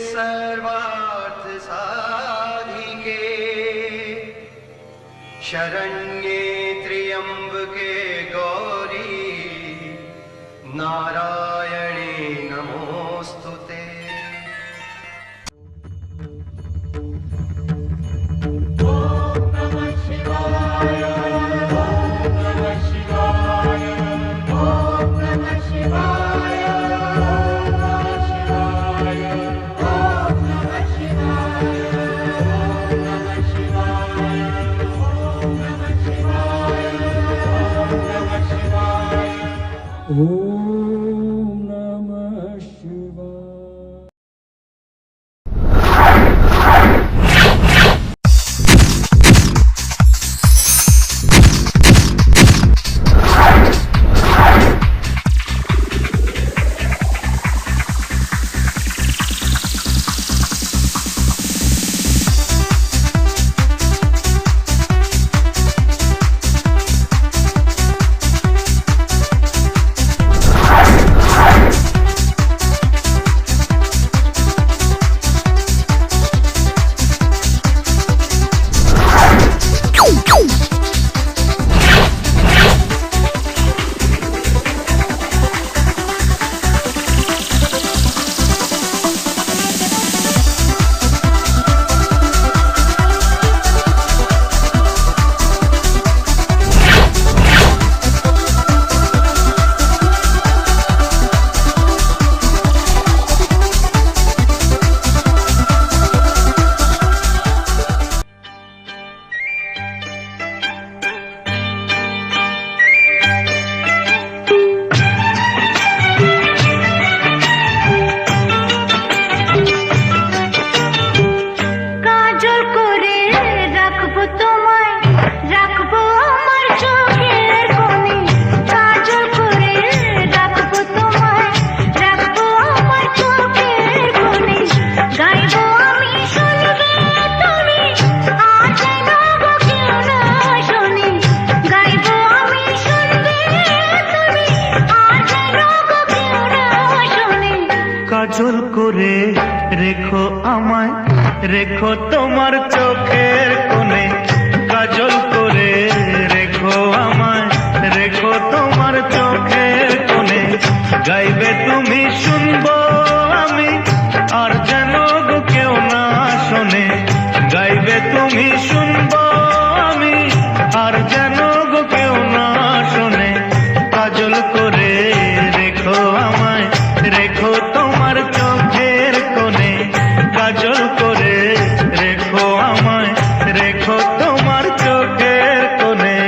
सर्वार्थ साधिके शरण्ये त्र्यंबके गौरी नारायणे नमोस्तुते। ओम नमः शिवाय, ओम नमः शिवाय, ओम नमः शिवाय, ओम नमः शिवाय, ओम नमः शिवाय, ओम नमः शिवाय, ओम नमः शिवाय, ओम नमः शिवाय, ओम नमः शिवाय। কাজল করে রেখো আমায়, রেখো তোমার চোখের কোণে। কাজল করে রেখো আমায়, রেখো তোমার চোখের কোণে। গাইবে তুমি শুনবো আমি, আর যেন গো কেউ না শোনে। গাইবে তুমি শুনবো আমি, আর যেন গো কেউ না শোনে। কাজল করে রেখো আমায়, রেখো তোমার চোখের কোণে। কাজল করে রেখো আমায়, রেখো তোমার চোখের কোণে।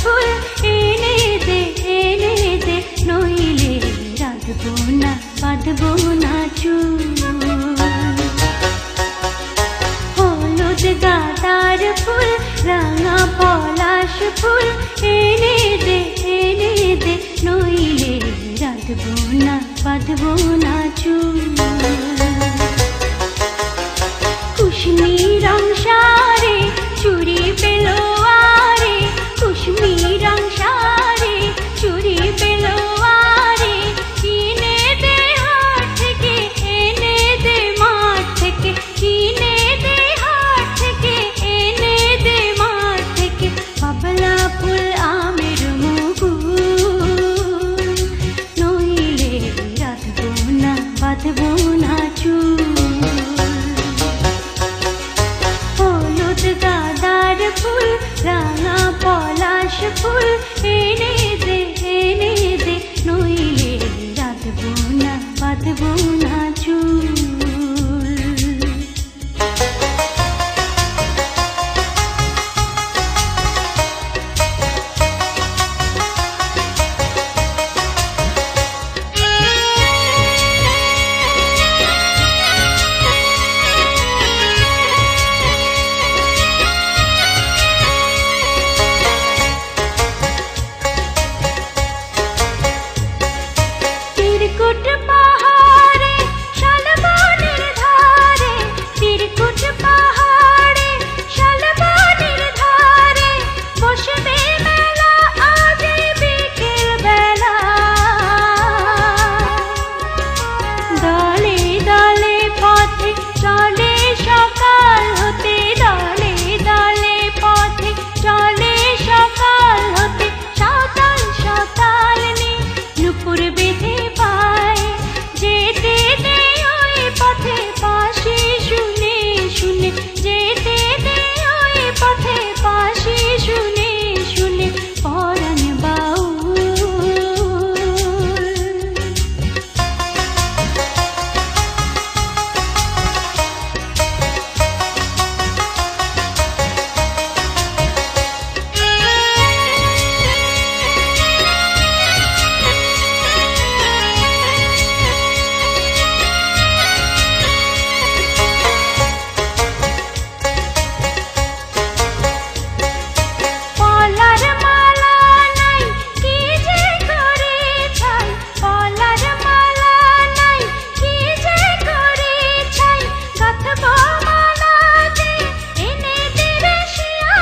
ফুল এনে দে নইলে রাখবো না বাঁধবো না চুল হলুদ গাঁদার ফুল রাঙা পলাশ ফুল এনে দে নইলে রাখবো না বাঁধবো না চুল কুশমি রং সারে চুরি পেলো আরে কুশমি রং সারে চুরি পেলো আরে কিনে দে হাট থেকে এনে দে মাঠ থেকে কিনে দে হাট থেকে এনে দে মাঠ থেকে বাবলা ফুল আমের মুকুল নইলে রাখবো না বাঁধবো না চুল হলুদ গাঁদার ফুল রাঙা পলাশ ফুল এনে দে নইলে রাখবো না বাঁধবো না চুল তিরকুট পাহাড়ে শালবনের ধারে তিরকুট পাহাড়ে শালবনের ধারে বসবে মেলা আজ বিকেল বেলা দলে দলে পথে চলে সকাল হতে দলে দলে পথে চলে সকাল হতে সাতাল সাতাল নে নুপুর বেঁধে পায় যেতে দে ওই পথে পাশে শুনে শুনে যেতে দে ওই পথে পাশে শুনে শুনে পরাণ বাউল পলার মালা নাই কি যে করে ছাই পলার মালা নাই কি যে করে ছাই গাঁথবো মালা দে এনে দে রে শিয়া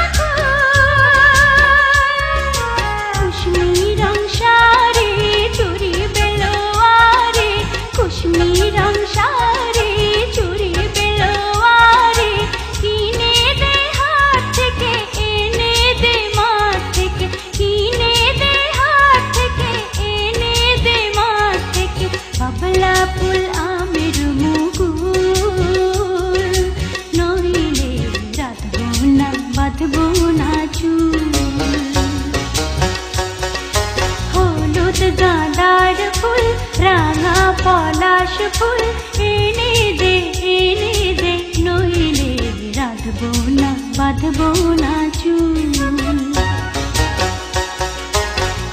কুশমি রং সারে চুরি পেলো আরে কুশমি রং সারে চুরি পেলো আরে কিনে দে হাট থেকে এনে দে মাঠ থেকে কিনে দে হাট থেকে এনে দে মাঠ থেকে বাবলা ফুল আমের মুকুল নইলে রাখবো না বাঁধবো না চুল হলুদ গাঁদার ফুল রাঙা পলাশ ফুল এনে দে নইলে রাখবো না বাঁধবো না চুল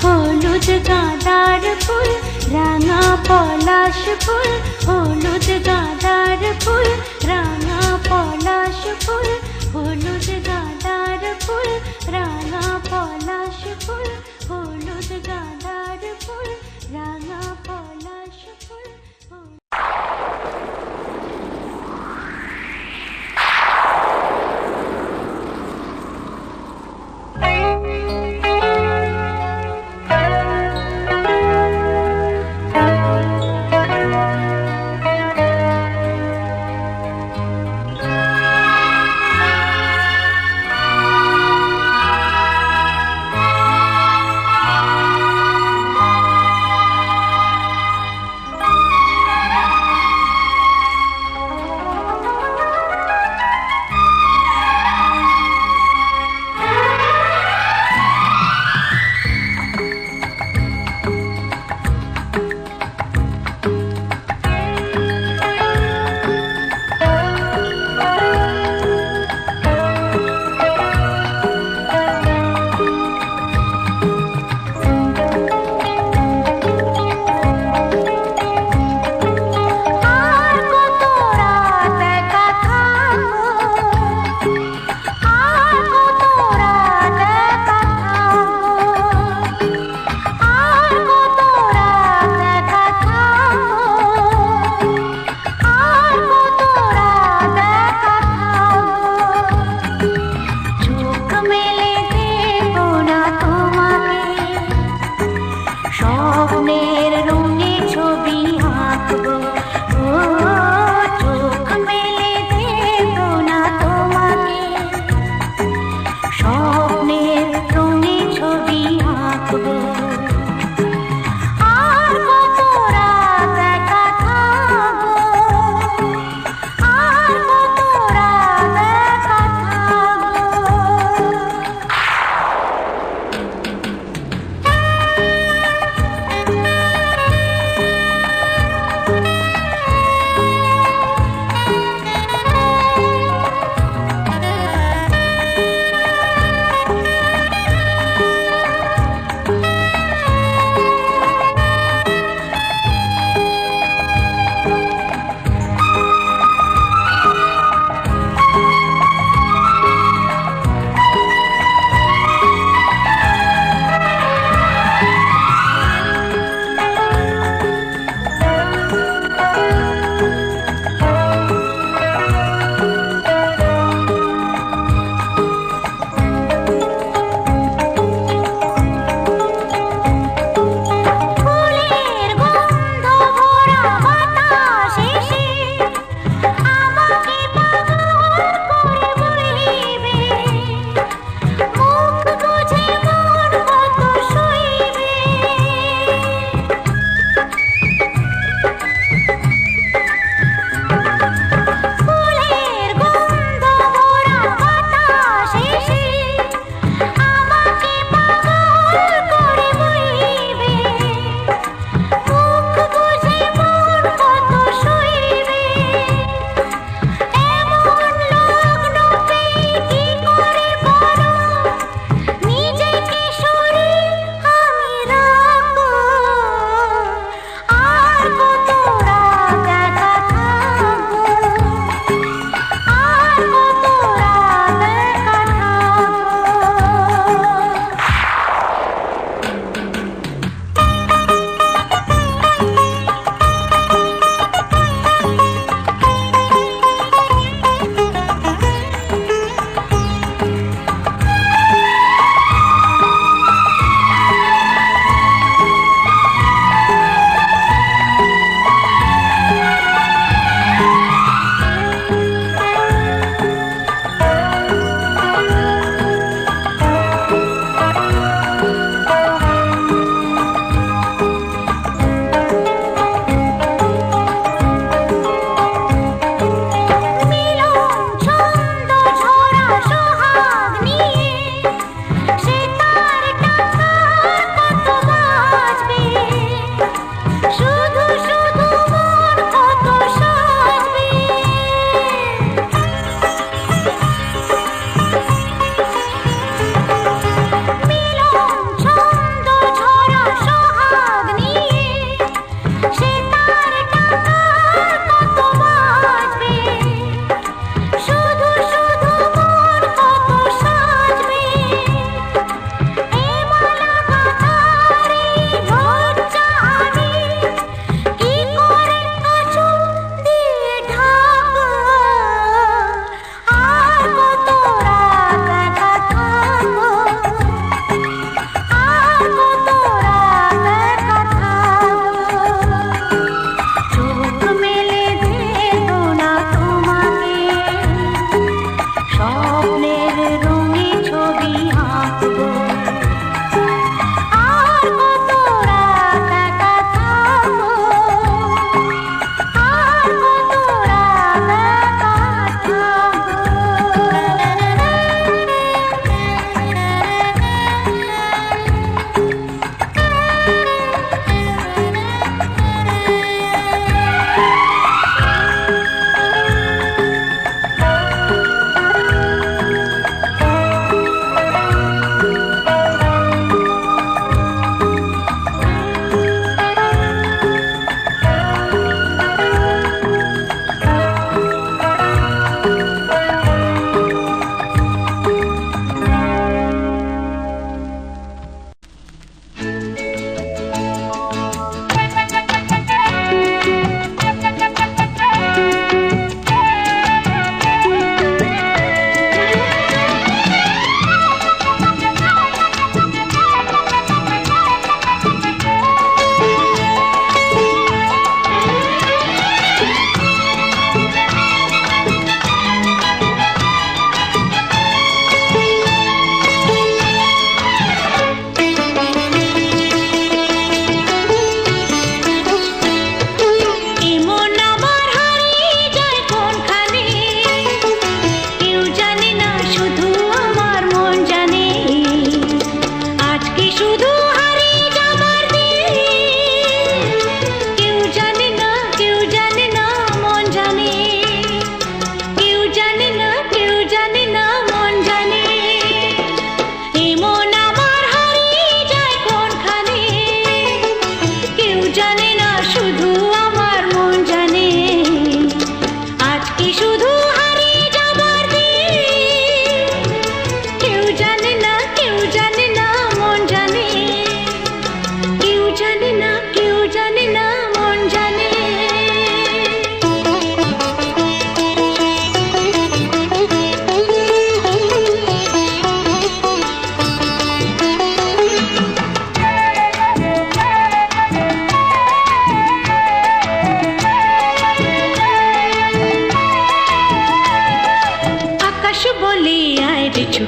হলুদ গাঁদার ফুল রাঙা পলাশ ফুল হলুদ গাঁদার ফুল রাঙা পলাশ ফুল হলুদ গাঁদার ফুল রাঙা পলাশ ফুল হলুদ গাঁদার ফুল রাঙা পলাশ ফুল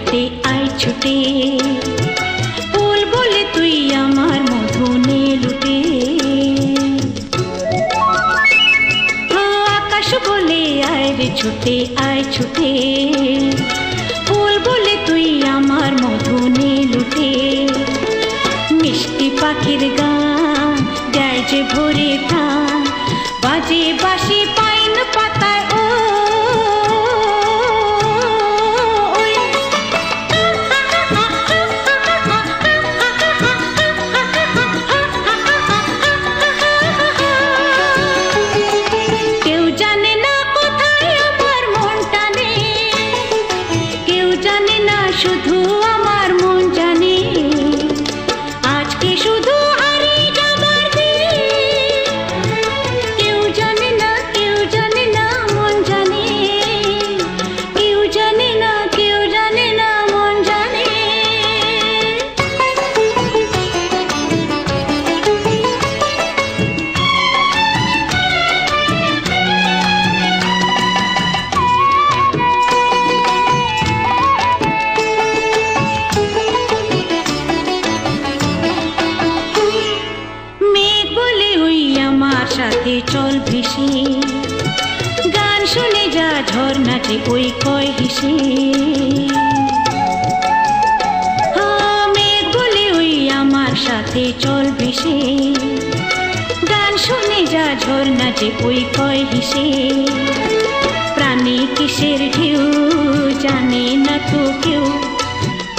ছুটে আয় ছুটে, ফুল বলে তুই আমার মধু নে লুটে। আকাশ বলে আয় রে ছুটে আয় ছুটে, ফুল বলে তুই আমার মধু নে লুটে। মিষ্টি পাখির গান দেয় যে ভোরে টান, বাজে বাঁশি পাইন পাতায় ও কেউ জানে না কোথায় আমার মন টানে, কেউ জানে না শুধু আমার মন জানে। আজকে শুধু হারিয়ে যাবার দিন, কেউ জানে না কেউ জানে না মন জানে, কেউ জানে না কেউ জানে না মন জানে। মেঘ বলে ওই আমার সাথে চল ভেসে, গান শুনে যা ঝর্ণাতে ওই কয় হেসে। মেঘ বলে ওই আমার সাথে চল ভেসে, গান শুনে যা ঝর্ণাতে ওই কয় হেসে। প্রাণী কিসের ঢেউ জানে না তো কেউ,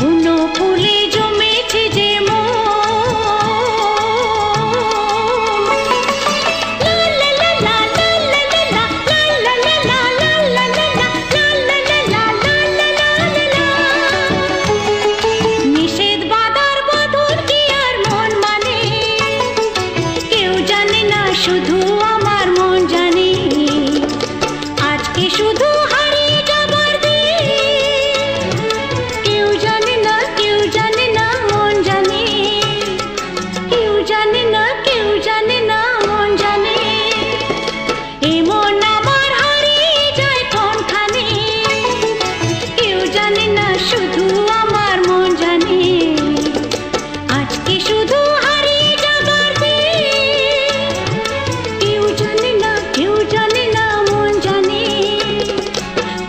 কোনো ফুলে জমেছে যে মন। নিষেধ বাধার বাঁধন কি আর মন মানে, কেউ জানে না শুধু আমার মন জানে। আজকে শুধু হারিয়ে যাবার দিন, কেউ জানে না কেউ জানে না মন জানে, কেউ জানে না কেউ জানে না মন জানে। এমন আমার হারিয়ে যায় কোনখানে, কেউ জানে না শুধু আমার মন জানে। আজকে শুধু হারিয়ে যাবার দিন, কেউ জানে না কেউ জানে না মন জানে,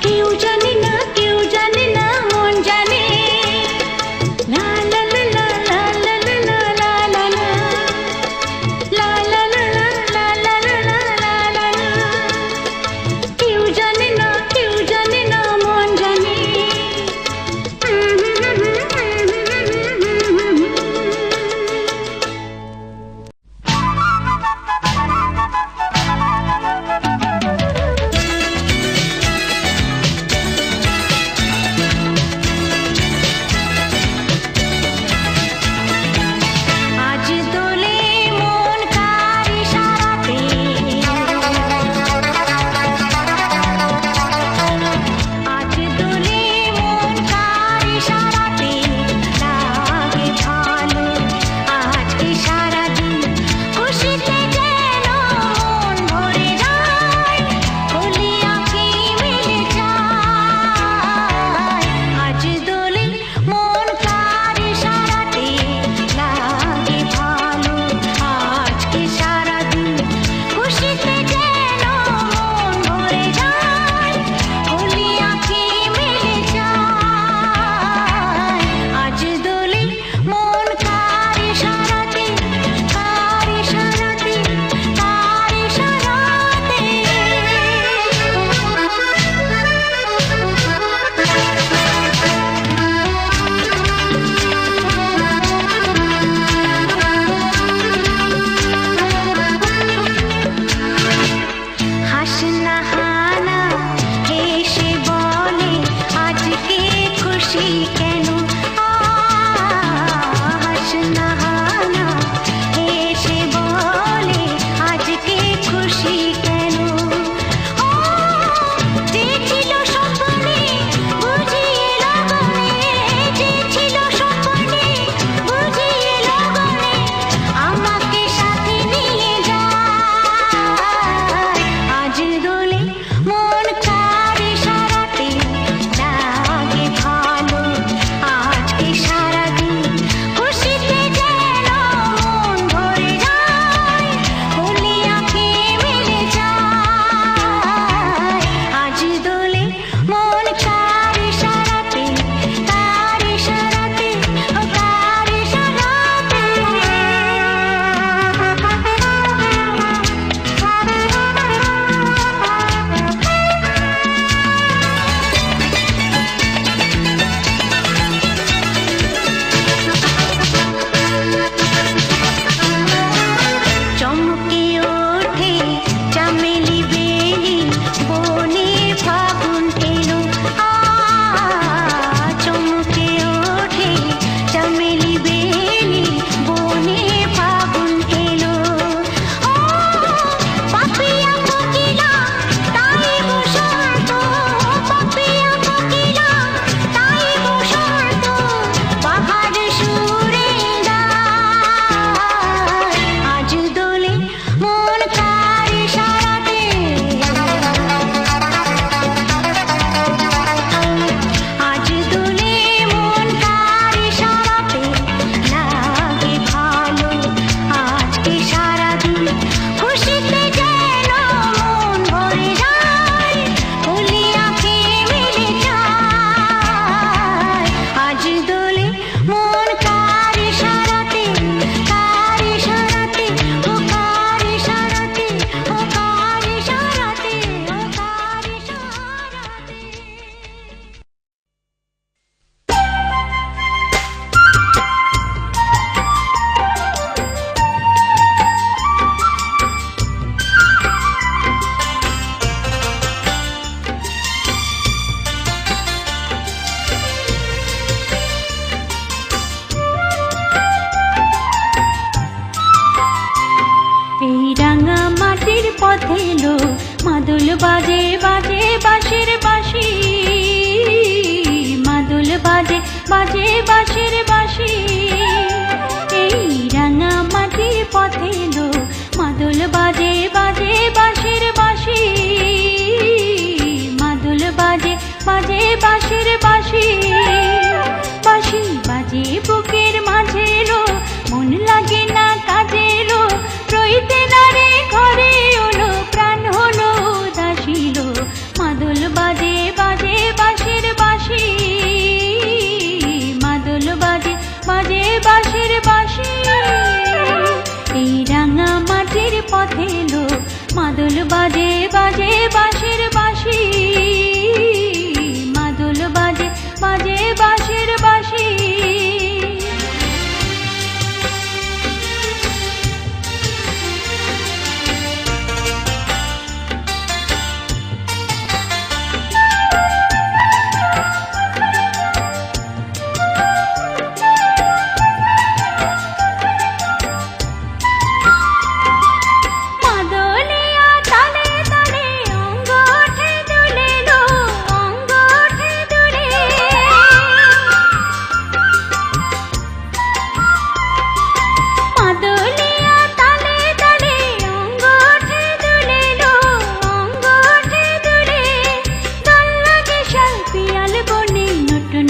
কেউ জানে না কেউ জানে না মন জানে। লা লা লা লা লা লা লা লা লা লা, লা লা লা লা লা লা লা লা লা লা। কেউ জানে না কেউ জানে না মন জানে। আজ দোলে মন কার ইশারাতে, আজ দোলে মন কার ইশারাতে, লাগে ভালো আজকে সারাদিন। খুশিতে যেন মন ভরে যায়, খুলে আঁখি মেলে যায়। আজ দোলে মন কার ইশারাতে, লাগে ভালো আজকে সারাদিন। খুশিতে যেন মন ভরে যায়, খুলে আঁখি মেলে যায়। আজ দোলে মন কার ইশারাতে, কার ইশারাতে, কার ইশারাতে। হাসনা হানা হেসে বলে আজকে খুশি কেন। হাসনা হানা হেসে বলে আজকে খুশি কেন। যে ছিল স্বপ্নে বুঝিয়ে লগনে, যে ছিল স্বপ্নে বুঝিয়ে লগনে, আমাকে সাথে নিয়ে যায়। আজ দোলে মন কার ইশারাতে, লাগে ভালো বাজে বাজে বাঁশির বাঁশি, মাদল বাজে বাজে বাঁশির বাঁশি। এই রাঙা মাটির পথে লো মাদল বাজে বাজে বাঁশির বাঁশি, মাদল বাজে বাজে বাঁশির বাঁশি। বাঁশি বাজে বুকের মাঝে লো, মন লাগে না কাজে লো, রইতে না রে ঘরে ওলো, প্রাণ হলো উদাসী লো। মাদল বাজে বাজে বাঁশির বাঁশি, মাদল বাজে বাজে বাঁশির বাঁশি। এই রাঙা মাটির পথে লো মাদল বাজে বাজে